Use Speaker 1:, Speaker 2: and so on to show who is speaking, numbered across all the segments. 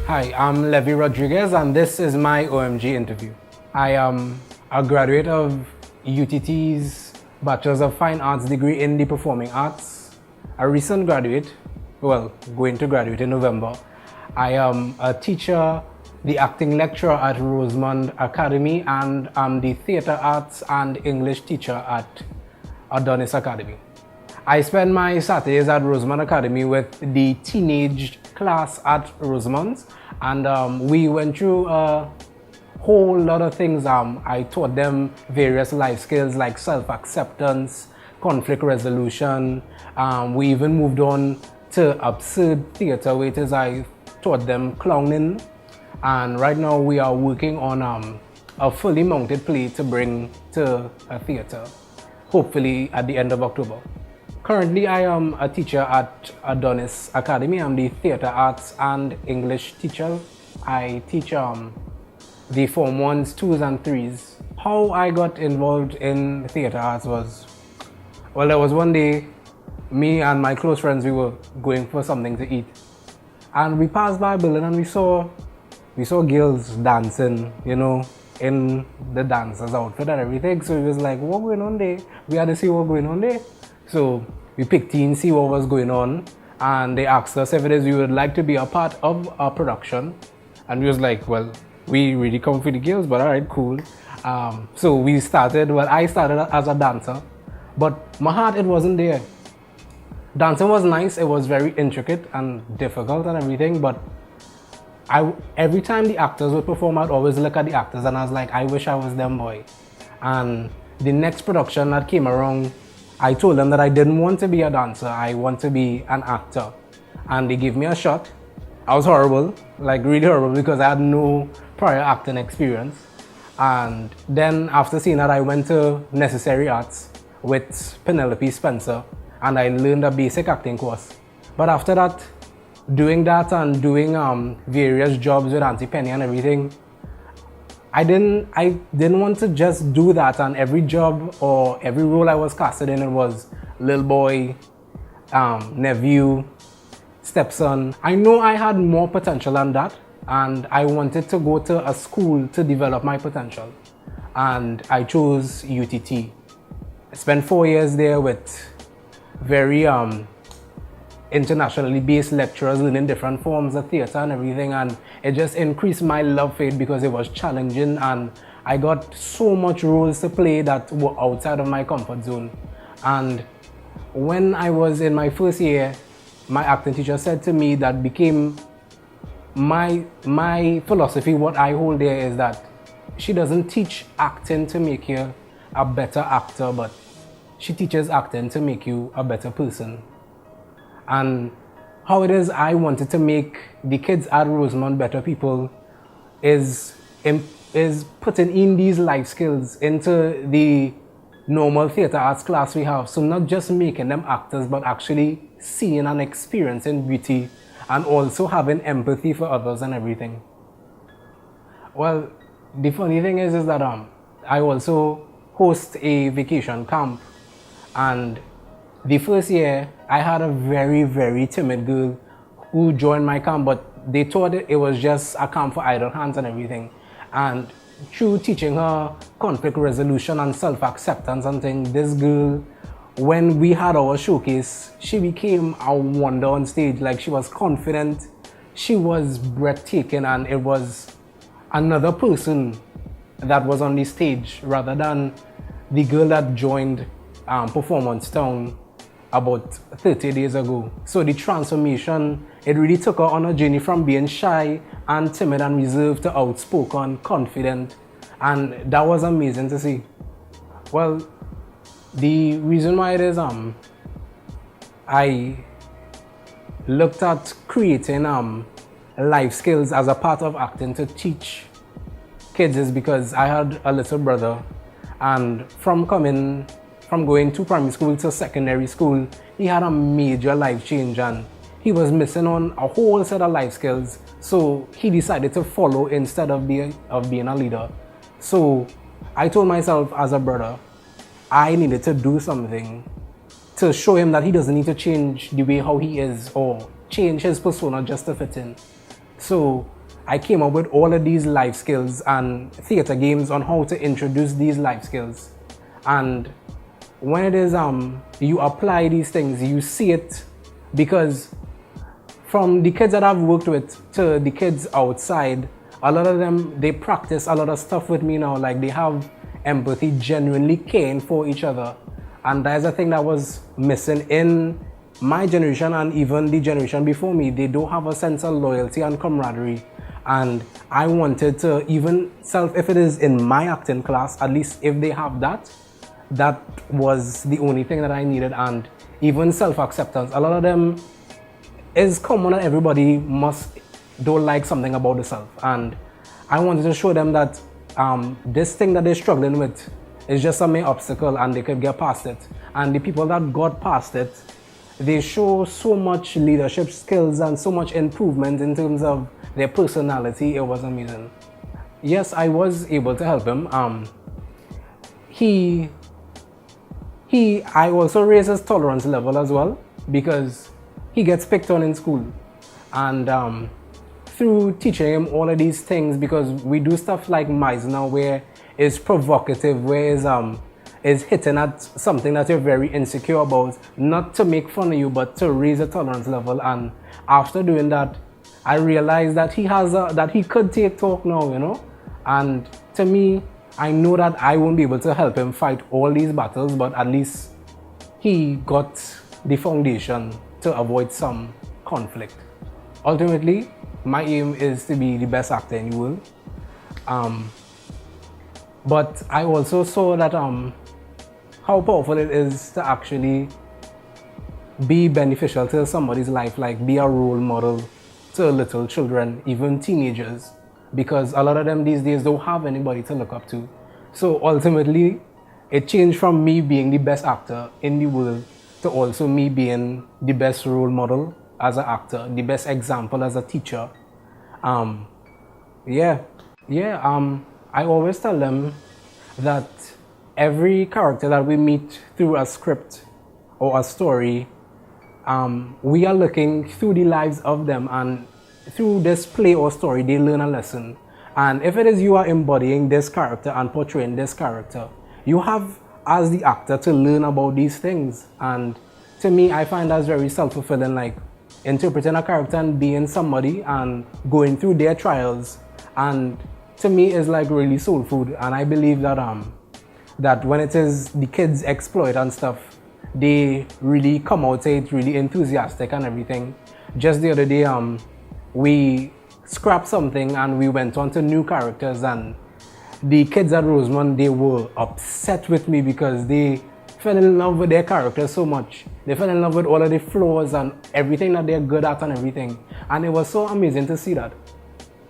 Speaker 1: Hi, I'm Levee Rodriguez and this is my OMG interview. I am a graduate of UTT's Bachelor's of Fine Arts degree in the Performing Arts. A recent graduate, well, going to graduate in November. I am a teacher, the acting lecturer at Rosemont Academy, and I'm the theatre arts and English teacher at Adonis Academy. I spend my Saturdays at Rosemont Academy with the teenage class at Rosemont, and we went through a whole lot of things. I taught them various life skills like self-acceptance, conflict resolution. We even moved on to absurd theatre, which is I taught them clowning, and right now we are working on a fully mounted play to bring to a theatre, hopefully at the end of October. Currently, I am a teacher at Adonis Academy. I'm the theatre arts and English teacher. I teach the Form 1s, 2s and 3s. How I got involved in theatre arts was, well, there was one day, me and my close friends, we were going for something to eat. And we passed by a building and we saw girls dancing, you know, in the dancers' outfit and everything. So it was like, what going on there? We had to see what going on there. So we picked in, see what was going on, and they asked us if it is we would like to be a part of a production. And we was like, well, we really come for the girls, but all right, cool. So we started, well, I started as a dancer, but my heart, it wasn't there. Dancing was nice, it was very intricate and difficult and everything, but every time the actors would perform, I'd always look at the actors and I was like, I wish I was them boy. And the next production that came around, I told them that I didn't want to be a dancer, I want to be an actor. And they gave me a shot. I was horrible, like really horrible, because I had no prior acting experience. And then after seeing that, I went to Necessary Arts with Penelope Spencer, and I learned a basic acting course. But after that, doing that and doing various jobs with Auntie Penny and everything, I didn't want to just do that, and every job or every role I was casted in, it was little boy, nephew, stepson. I know I had more potential than that, and I wanted to go to a school to develop my potential, and I chose UTT. I spent 4 years there with very internationally based lecturers learning different forms of theatre and everything, and it just increased my love for it because it was challenging and I got so much roles to play that were outside of my comfort zone. And when I was in my first year, my acting teacher said to me that became my philosophy. What I hold there is that she doesn't teach acting to make you a better actor, but she teaches acting to make you a better person. And how it is I wanted to make the kids at Rosemont better people is putting in these life skills into the normal theatre arts class we have. So not just making them actors, but actually seeing and experiencing beauty and also having empathy for others and everything. Well, the funny thing is that I also host a vacation camp, and the first year, I had a very, very timid girl who joined my camp, but they thought it was just a camp for idle hands and everything. And through teaching her conflict resolution and self-acceptance and things, this girl, when we had our showcase, she became a wonder on stage. Like, she was confident, she was breathtaking, and it was another person that was on the stage rather than the girl that joined Performance Town about 30 days ago. So the transformation, it really took her on a journey from being shy and timid and reserved to outspoken, confident, and that was amazing to see. Well, the reason why it is I looked at creating life skills as a part of acting to teach kids is because I had a little brother, and from going to primary school to secondary school, he had a major life change and he was missing on a whole set of life skills. So he decided to follow instead of being a leader. So I told myself as a brother, I needed to do something to show him that he doesn't need to change the way how he is or change his persona just to fit in. So I came up with all of these life skills and theater games on how to introduce these life skills. And when it is you apply these things, you see it, because from the kids that I've worked with to the kids outside, a lot of them, they practice a lot of stuff with me now. Like, they have empathy, genuinely caring for each other. And that is a thing that was missing in my generation and even the generation before me. They don't have a sense of loyalty and camaraderie. And I wanted to, even if it is in my acting class, at least if they have that, that was the only thing that I needed. And even self-acceptance. A lot of them is common, that everybody don't like something about themselves. And I wanted to show them that this thing that they're struggling with is just a mere obstacle and they could get past it. And the people that got past it, they show so much leadership skills and so much improvement in terms of their personality. It was amazing. Yes, I was able to help him. I also raised his tolerance level as well, because he gets picked on in school. And through teaching him all of these things, because we do stuff like Meisner, where it's provocative, where is hitting at something that you're very insecure about, not to make fun of you, but to raise a tolerance level. And after doing that, I realized that he could take talk now, you know. And to me, I know that I won't be able to help him fight all these battles, but at least he got the foundation to avoid some conflict. Ultimately, my aim is to be the best actor in the world. But I also saw that how powerful it is to actually be beneficial to somebody's life, like be a role model to little children, even teenagers, because a lot of them these days don't have anybody to look up to. So ultimately, it changed from me being the best actor in the world to also me being the best role model as an actor, the best example as a teacher. I always tell them that every character that we meet through a script or a story, we are looking through the lives of them, and through this play or story, they learn a lesson. And if it is you are embodying this character and portraying this character, you have, as the actor, to learn about these things. And to me, I find that's very self-fulfilling, like interpreting a character and being somebody and going through their trials. And to me, it's like really soul food. And I believe that that when it is the kids exploit and stuff, they really come out it really enthusiastic and everything. Just the other day, we scrapped something and we went on to new characters, and the kids at Rosemont, they were upset with me because they fell in love with their characters so much. They fell in love with all of the flaws and everything that they're good at and everything. And it was so amazing to see that.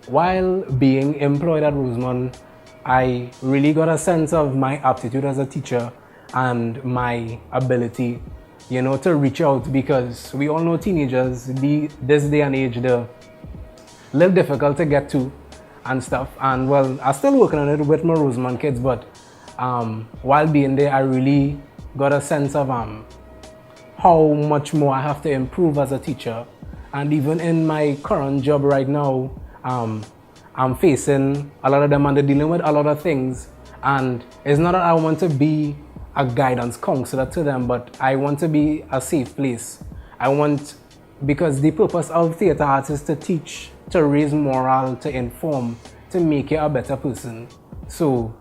Speaker 1: While being employed at Rosemont, I really got a sense of my aptitude as a teacher and my ability, you know, to reach out, because we all know teenagers, this day and age, they're a little difficult to get to and stuff. And well, I'm still working on it with my Rosemont kids, but while being there, I really got a sense of how much more I have to improve as a teacher. And even in my current job right now, I'm facing a lot of them and they're dealing with a lot of things. And it's not that I want to be a guidance counselor to them, but I want to be a safe place. Because the purpose of theater arts is to teach, to raise morale, to inform, to make you a better person. So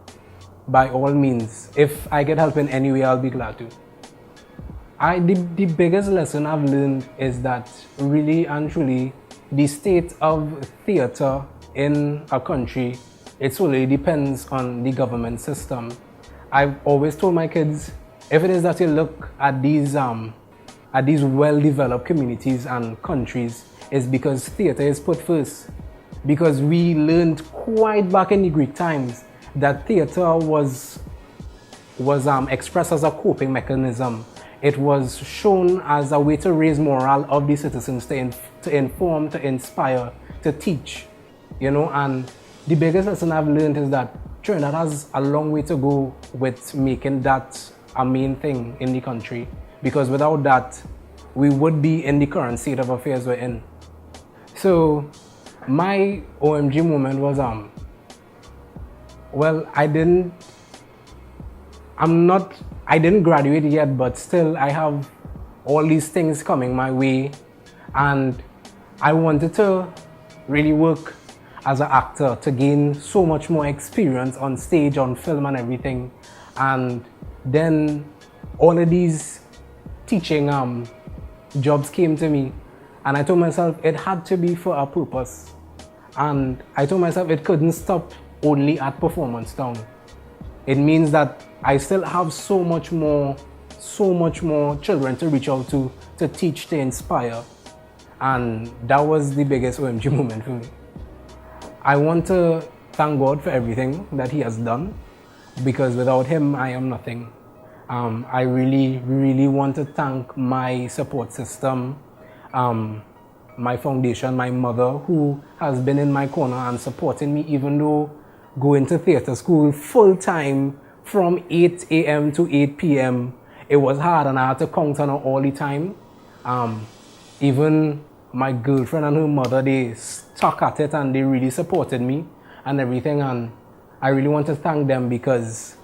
Speaker 1: by all means, if I can help in any way, I'll be glad to. The biggest lesson I've learned is that really and truly, the state of theater in a country, it solely depends on the government system. I've always told my kids, if it is that you look at these well-developed communities and countries, it's because theater is put first. Because we learned quite back in the Greek times that theater was expressed as a coping mechanism. It was shown as a way to raise morale of the citizens, to inform, to inspire, to teach, you know. And the biggest lesson I've learned is that Trinidad has a long way to go with making that a main thing in the country, because without that, we would be in the current state of affairs we're in. So My OMG moment was well, I didn't graduate yet, but still I have all these things coming my way, and I wanted to really work as an actor to gain so much more experience on stage, on film and everything. And then all of these teaching jobs came to me, and I told myself it had to be for a purpose. And I told myself it couldn't stop only at Performance Town. It means that I still have so much more children to reach out to teach, to inspire. And that was the biggest OMG moment for me. I want to thank God for everything that He has done, because without Him, I am nothing. I really want to thank my support system, my foundation, my mother, who has been in my corner and supporting me, even though going to theater school full time from 8 a.m. to 8 p.m. it was hard, and I had to count on her all the time. Even my girlfriend and her mother, they stuck at it and they really supported me and everything, and I really want to thank them, because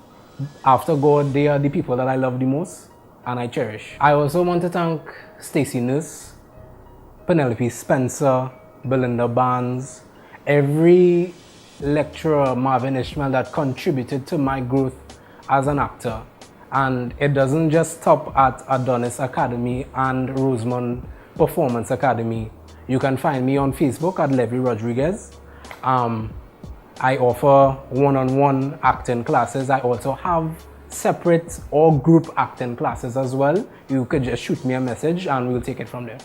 Speaker 1: after God, they are the people that I love the most and I cherish. I also want to thank Stacey Nurse, Penelope Spencer, Belinda Barnes, every lecturer, Marvin Ishmael, that contributed to my growth as an actor. And it doesn't just stop at Adonis Academy and Rosemont Performance Academy. You can find me on Facebook at Levee Rodriguez. I offer one-on-one acting classes. I also have separate or group acting classes as well. You could just shoot me a message and we'll take it from there.